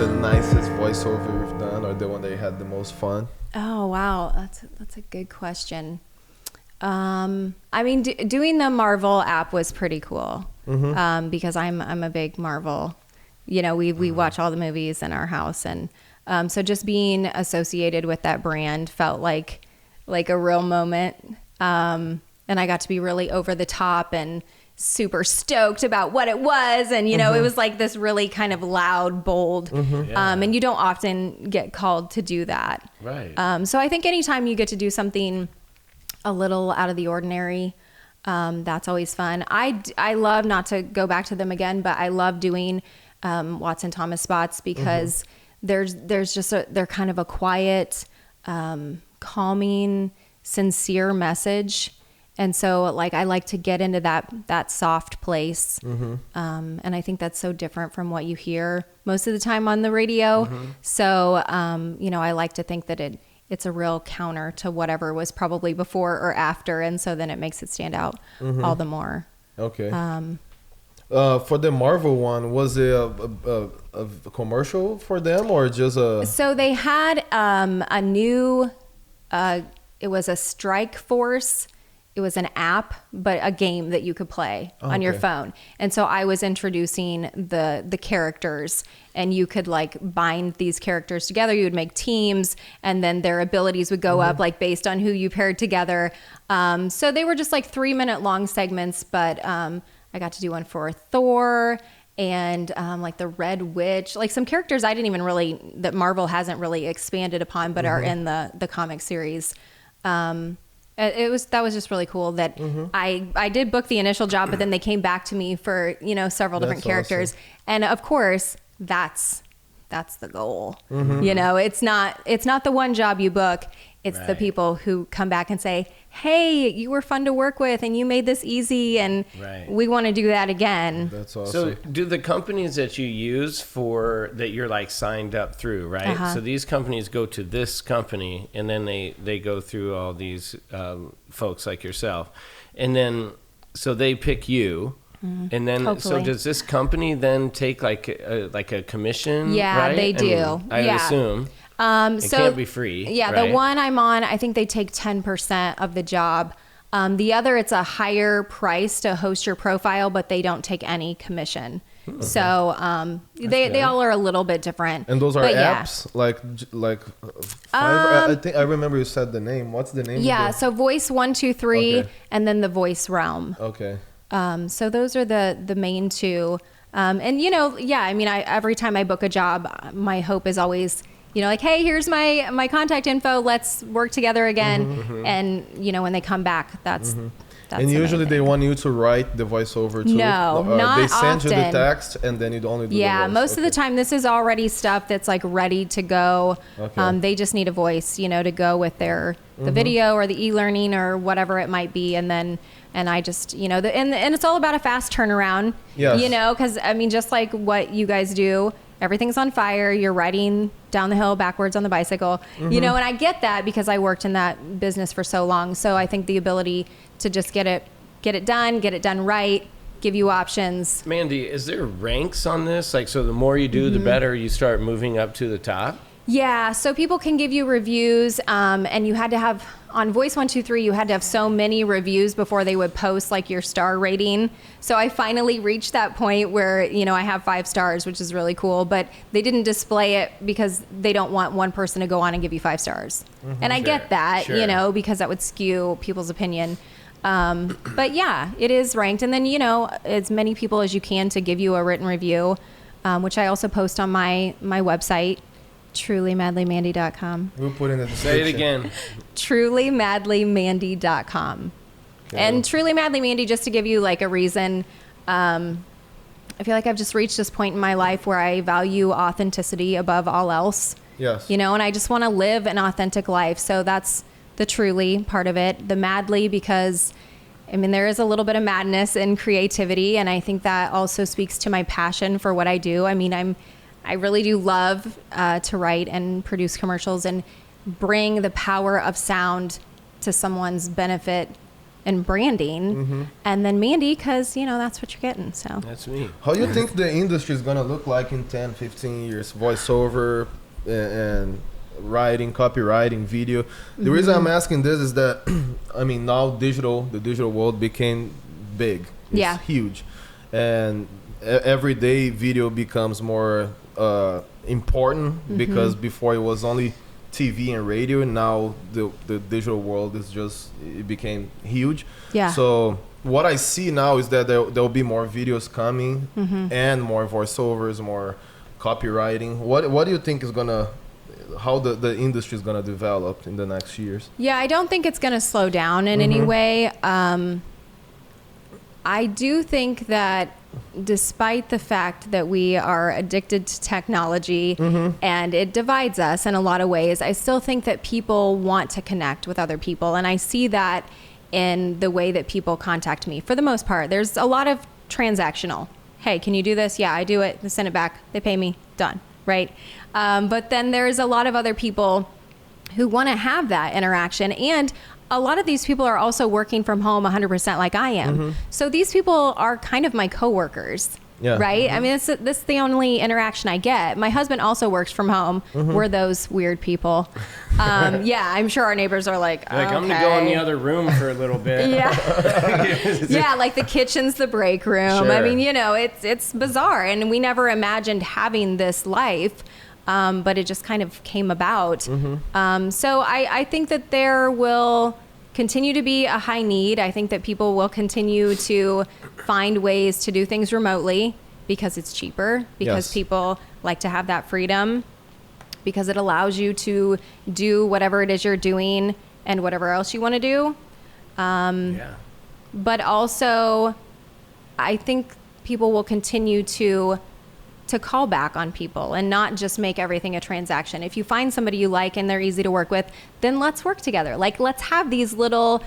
the nicest voiceover you've done, or the one that you had the most fun? Oh, wow. That's a good question. I mean, doing the Marvel app was pretty cool. Because I'm a big Marvel, we watch all the movies in our house. And so just being associated with that brand felt like a real moment. And I got to be really over the top and super stoked about what it was. And, it was like this really kind of loud, bold, and you don't often get called to do that. Right. So I think anytime you get to do something a little out of the ordinary, that's always fun. I love, not to go back to them again, but I love doing Watson Thomas spots because there's just they're kind of a quiet, calming, sincere message. And so I like to get into that soft place. And I think that's so different from what you hear most of the time on the radio. So, I like to think that it's a real counter to whatever was probably before or after. And so then it makes it stand out all the more. Okay. For the Marvel one, was it a commercial for them or just a... So they had a new, it was a Strike Force. It was an app, but a game that you could play on your phone. And so I was introducing the characters, and you could bind these characters together. You would make teams, and then their abilities would go up based on who you paired together. So they were just 3-minute long segments, but I got to do one for Thor and the Red Witch, some characters I didn't even that Marvel hasn't really expanded upon, but are in the comic series. That was just really cool that I did book the initial job, but then they came back to me for, several different characters. Awesome. And of course that's the goal. It's not the one job you book. It's the people who come back and say, hey, you were fun to work with and you made this easy and we want to do that again. That's awesome. So do the companies that you use that you're signed up through, right? So these companies go to this company and then they go through all these folks like yourself. And then, so they pick you. And then, Hopefully. So does this company then take a commission? Yeah, right? they do. I would assume. It can't be free. Yeah, right? The one I'm on, I think they take 10% of the job. The other, it's a higher price to host your profile, but they don't take any commission. Okay. So they all are a little bit different. And those are apps, I think I remember you said the name. What's the name? Yeah, so Voice 123, and then the Voice Realm. Okay. So those are the main two. And every time I book a job, my hope is always, hey, here's my contact info. Let's work together again. And when they come back, that's and usually they want you to write the voiceover too. No, not they send often. You the text and then you only do the voice. Most of the time this is already stuff that's ready to go. Okay. They just need a voice, to go with the video or the e-learning or whatever it might be. And I just, and it's all about a fast turnaround, because just like what you guys do, everything's on fire. You're riding down the hill backwards on the bicycle, and I get that because I worked in that business for so long. So I think the ability to just get it done right, give you options. Mandy, is there ranks on this? So the more you do, the better you start moving up to the top? Yeah, so people can give you reviews, and you had to have, on Voice 123, you had to have so many reviews before they would post your star rating. So I finally reached that point where, I have 5 stars, which is really cool, but they didn't display it because they don't want one person to go on and give you 5 stars. And I get that, because that would skew people's opinion. But yeah, it is ranked. And then, as many people as you can to give you a written review, which I also post on my website, trulymadlymandy.com. We'll put in the description. Say it again. trulymadlymandy.com. Okay. And Truly Madly Mandy, just to give you a reason, I feel like I've just reached this point in my life where I value authenticity above all else. Yes. And I just want to live an authentic life. So that's the truly part of it. The madly, because there is a little bit of madness in creativity, and I think that also speaks to my passion for what I do. I really do love to write and produce commercials and bring the power of sound to someone's benefit and branding, and then Mandy, because that's what you're getting. So That's me. How do you think the industry is gonna look like in 10, 15 years? Voiceover and writing, copywriting, video. The reason I'm asking this is that I mean, now the digital world became big. It's huge, and every day video becomes more important, because before it was only TV and radio, and now the digital world is it became huge. Yeah. So what I see now is that there'll be more videos coming, and more voiceovers, more copywriting. What do you think is how the industry is gonna develop in the next years? Yeah, I don't think it's gonna slow down in any way. I do think that despite the fact that we are addicted to technology and it divides us in a lot of ways, I still think that people want to connect with other people. And I see that in the way that people contact me. For the most part, there's a lot of transactional. Hey, can you do this? Yeah, I do it. They send it back. They pay me. Done. Right? But then there's a lot of other people who want to have that interaction. And a lot of these people are also working from home 100% like I am. So these people are kind of my coworkers, right? I mean, this is the only interaction I get. My husband also works from home. We're those weird people. I'm sure our neighbors are like, I'm going to go in the other room for a little bit. Yeah, like the kitchen's the break room. Sure. I mean, it's bizarre. And we never imagined having this life. But it just kind of came about. So I think that there will continue to be a high need. I think that people will continue to find ways to do things remotely because it's cheaper, because people like to have that freedom, because it allows you to do whatever it is you're doing and whatever else you want to do. But also, I think people will continue to call back on people and not just make everything a transaction. If you find somebody you like and they're easy to work with, then let's work together. Like, let's have these little,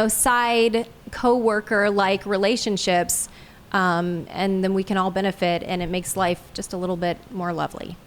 side co-worker like relationships, and then we can all benefit, and it makes life just a little bit more lovely.